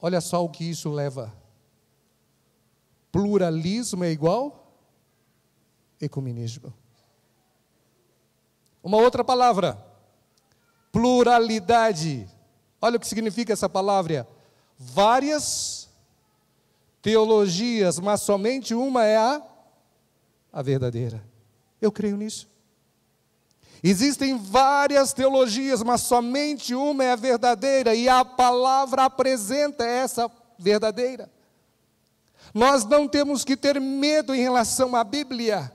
Olha só o que isso leva. Pluralismo é igual ecumenismo. Uma outra palavra, pluralidade. Olha o que significa essa palavra. Várias teologias, mas somente uma é a verdadeira. Eu creio nisso. Existem várias teologias, mas somente uma é a verdadeira, e a palavra apresenta essa verdadeira. Nós não temos que ter medo em relação à Bíblia.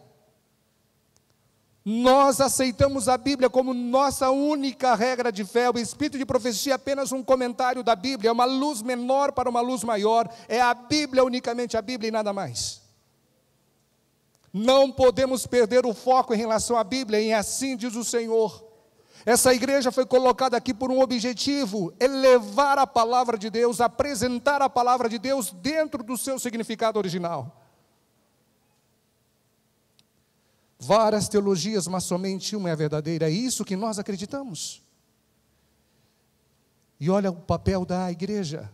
Nós aceitamos a Bíblia como nossa única regra de fé. O Espírito de Profecia é apenas um comentário da Bíblia, é uma luz menor para uma luz maior, é a Bíblia, unicamente a Bíblia e nada mais. Não podemos perder o foco em relação à Bíblia, e assim diz o Senhor. Essa igreja foi colocada aqui por um objetivo: elevar a palavra de Deus, apresentar a palavra de Deus dentro do seu significado original. Várias teologias, mas somente uma é a verdadeira. É isso que nós acreditamos. E olha o papel da igreja.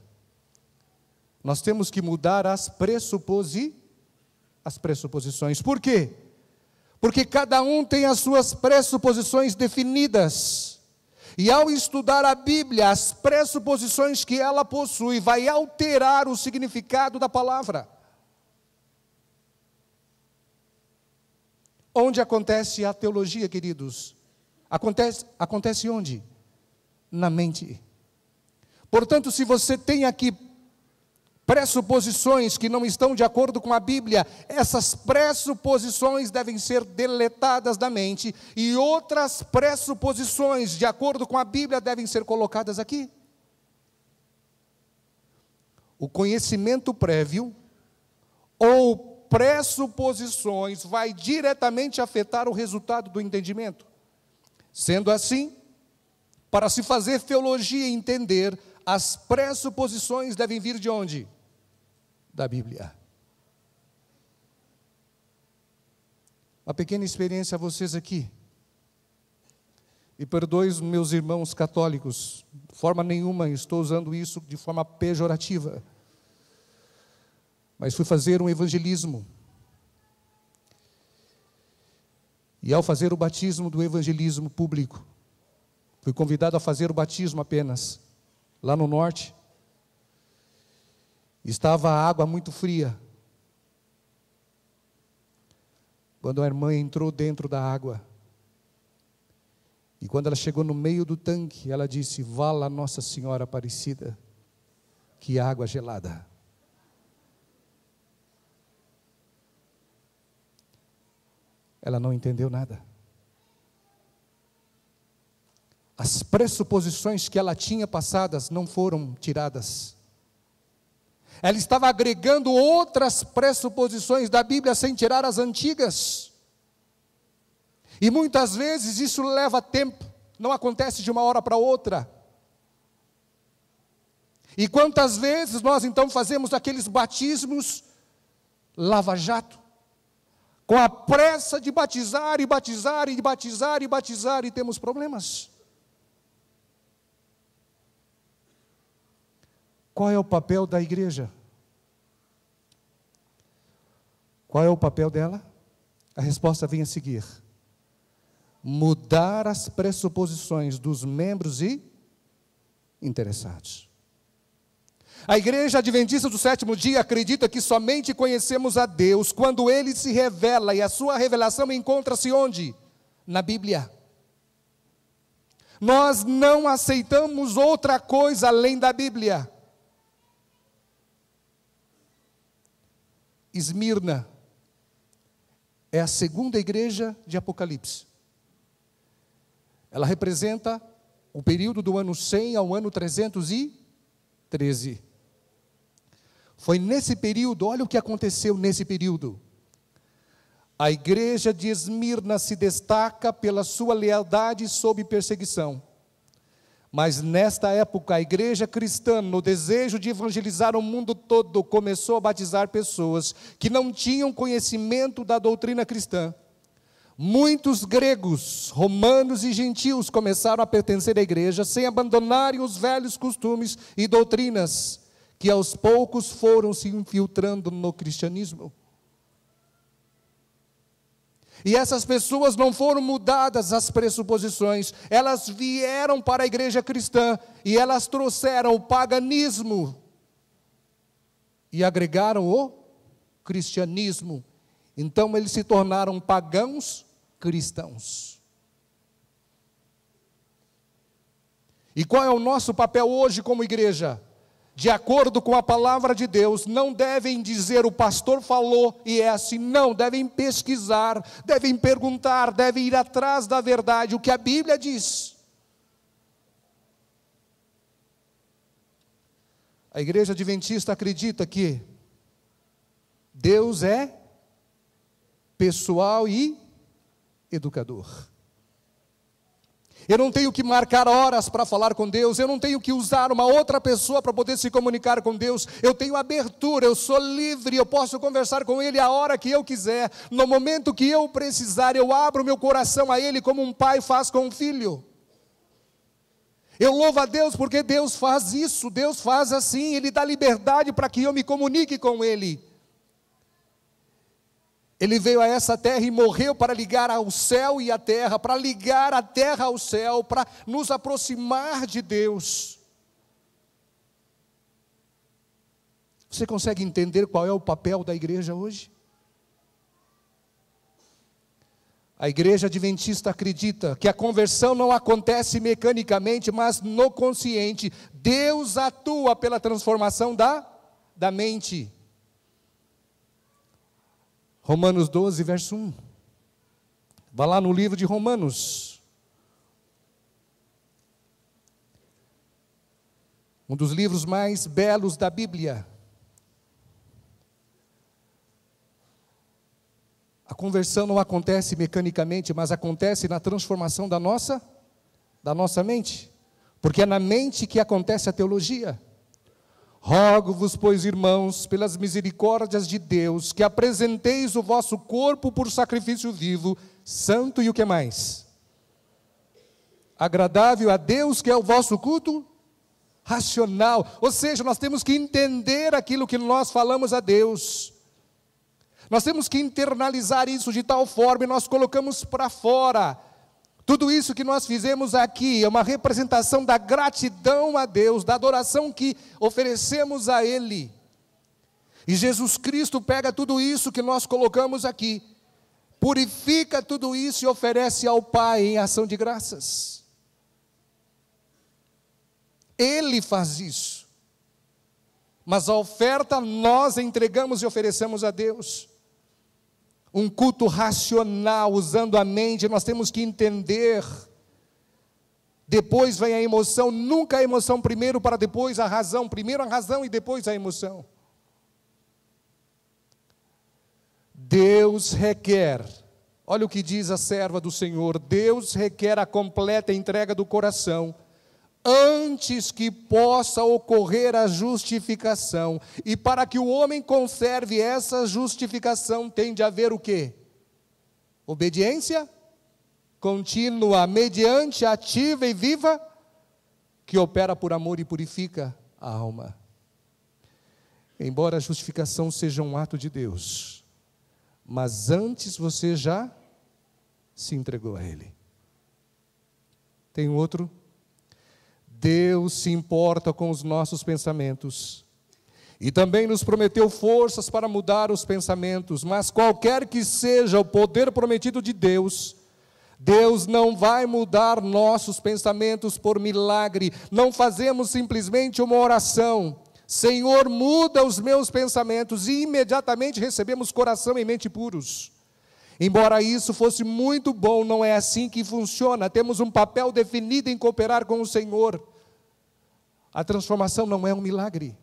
Nós temos que mudar as pressuposições. Por quê? Porque cada um tem as suas pressuposições definidas. E ao estudar a Bíblia, as pressuposições que ela possui vai alterar o significado da palavra. Onde acontece a teologia, queridos? Acontece onde? Na mente. Portanto, se você tem aqui pressuposições que não estão de acordo com a Bíblia, essas pressuposições devem ser deletadas da mente, e outras pressuposições de acordo com a Bíblia devem ser colocadas aqui. O conhecimento prévio ou pressuposições vai diretamente afetar o resultado do entendimento. Sendo assim, para se fazer teologia e entender, as pressuposições devem vir de onde? Da Bíblia. Uma pequena experiência a vocês aqui. E perdoe os meus irmãos católicos, de forma nenhuma estou usando isso de forma pejorativa. Mas fui fazer um evangelismo. E ao fazer o batismo do evangelismo público, fui convidado a fazer o batismo apenas, lá no norte. Estava a água muito fria. Quando a irmã entrou dentro da água, e quando ela chegou no meio do tanque, ela disse: "Vala Nossa Senhora Aparecida, que água gelada." Ela não entendeu nada. As pressuposições que ela tinha passadas não foram tiradas. Ela estava agregando outras pressuposições da Bíblia sem tirar as antigas. E muitas vezes isso leva tempo, não acontece de uma hora para outra. E quantas vezes nós então fazemos aqueles batismos lava-jato, com a pressa de batizar e batizar e batizar e batizar, e temos problemas. Qual é o papel da igreja? Qual é o papel dela? A resposta vem a seguir: mudar as pressuposições dos membros e interessados. A igreja adventista do sétimo dia acredita que somente conhecemos a Deus quando Ele se revela, e a sua revelação encontra-se onde? Na Bíblia. Nós não aceitamos outra coisa além da Bíblia. Esmirna é a segunda igreja de Apocalipse. Ela representa o período do ano 100 ao ano 313. Foi nesse período, olha o que aconteceu nesse período. A igreja de Esmirna se destaca pela sua lealdade sob perseguição. Mas nesta época, a igreja cristã, no desejo de evangelizar o mundo todo, começou a batizar pessoas que não tinham conhecimento da doutrina cristã. Muitos gregos, romanos e gentios começaram a pertencer à igreja sem abandonarem os velhos costumes e doutrinas que aos poucos foram se infiltrando no cristianismo. E essas pessoas não foram mudadas as pressuposições, elas vieram para a igreja cristã e elas trouxeram o paganismo e agregaram o cristianismo. Então eles se tornaram pagãos cristãos. E qual é o nosso papel hoje como igreja? De acordo com a palavra de Deus, não devem dizer o pastor falou e é assim, não, devem pesquisar, devem perguntar, devem ir atrás da verdade, o que a Bíblia diz. A igreja adventista acredita que Deus é pessoal e educador. Eu não tenho que marcar horas para falar com Deus, eu não tenho que usar uma outra pessoa para poder se comunicar com Deus, eu tenho abertura, eu sou livre, eu posso conversar com Ele a hora que eu quiser, no momento que eu precisar, eu abro meu coração a Ele como um pai faz com um filho. Eu louvo a Deus porque Deus faz isso, Deus faz assim, Ele dá liberdade para que eu me comunique com Ele. Ele veio a essa terra e morreu para ligar ao céu e à terra, para ligar a terra ao céu, para nos aproximar de Deus. Você consegue entender qual é o papel da igreja hoje? A igreja adventista acredita que a conversão não acontece mecanicamente, mas no consciente. Deus atua pela transformação da mente. Romanos 12, verso 1. Vá lá no livro de Romanos. Um dos livros mais belos da Bíblia. A conversão não acontece mecanicamente, mas acontece na transformação da nossa mente. Porque é na mente que acontece a teologia. Rogo-vos, pois, irmãos, pelas misericórdias de Deus, que apresenteis o vosso corpo por sacrifício vivo, santo e o que mais? Agradável a Deus, que é o vosso culto racional. Ou seja, nós temos que entender aquilo que nós falamos a Deus. Nós temos que internalizar isso de tal forma e nós colocamos para fora. Tudo isso que nós fizemos aqui é uma representação da gratidão a Deus, da adoração que oferecemos a Ele. E Jesus Cristo pega tudo isso que nós colocamos aqui, purifica tudo isso e oferece ao Pai em ação de graças. Ele faz isso. Mas a oferta nós entregamos e oferecemos a Deus. Um culto racional, usando a mente, nós temos que entender. Depois vem a emoção, nunca a emoção primeiro para depois a razão. Primeiro a razão e depois a emoção. Deus requer, olha o que diz a serva do Senhor, Deus requer a completa entrega do coração, antes que possa ocorrer a justificação. E para que o homem conserve essa justificação, tem de haver o quê? Obediência contínua, mediante ativa e viva, que opera por amor e purifica a alma. Embora a justificação seja um ato de Deus, mas antes você já se entregou a Ele. Tem outro? Deus se importa com os nossos pensamentos e também nos prometeu forças para mudar os pensamentos, mas qualquer que seja o poder prometido de Deus, Deus não vai mudar nossos pensamentos por milagre. Não fazemos simplesmente uma oração, Senhor, muda os meus pensamentos, e imediatamente recebemos coração e mente puros. Embora isso fosse muito bom, não é assim que funciona. Temos um papel definido em cooperar com o Senhor. A transformação não é um milagre.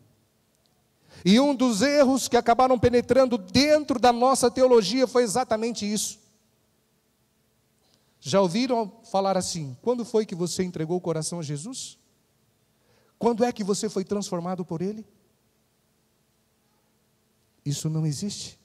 E um dos erros que acabaram penetrando dentro da nossa teologia foi exatamente isso. Já ouviram falar assim, quando foi que você entregou o coração a Jesus? Quando é que você foi transformado por Ele? Isso não existe.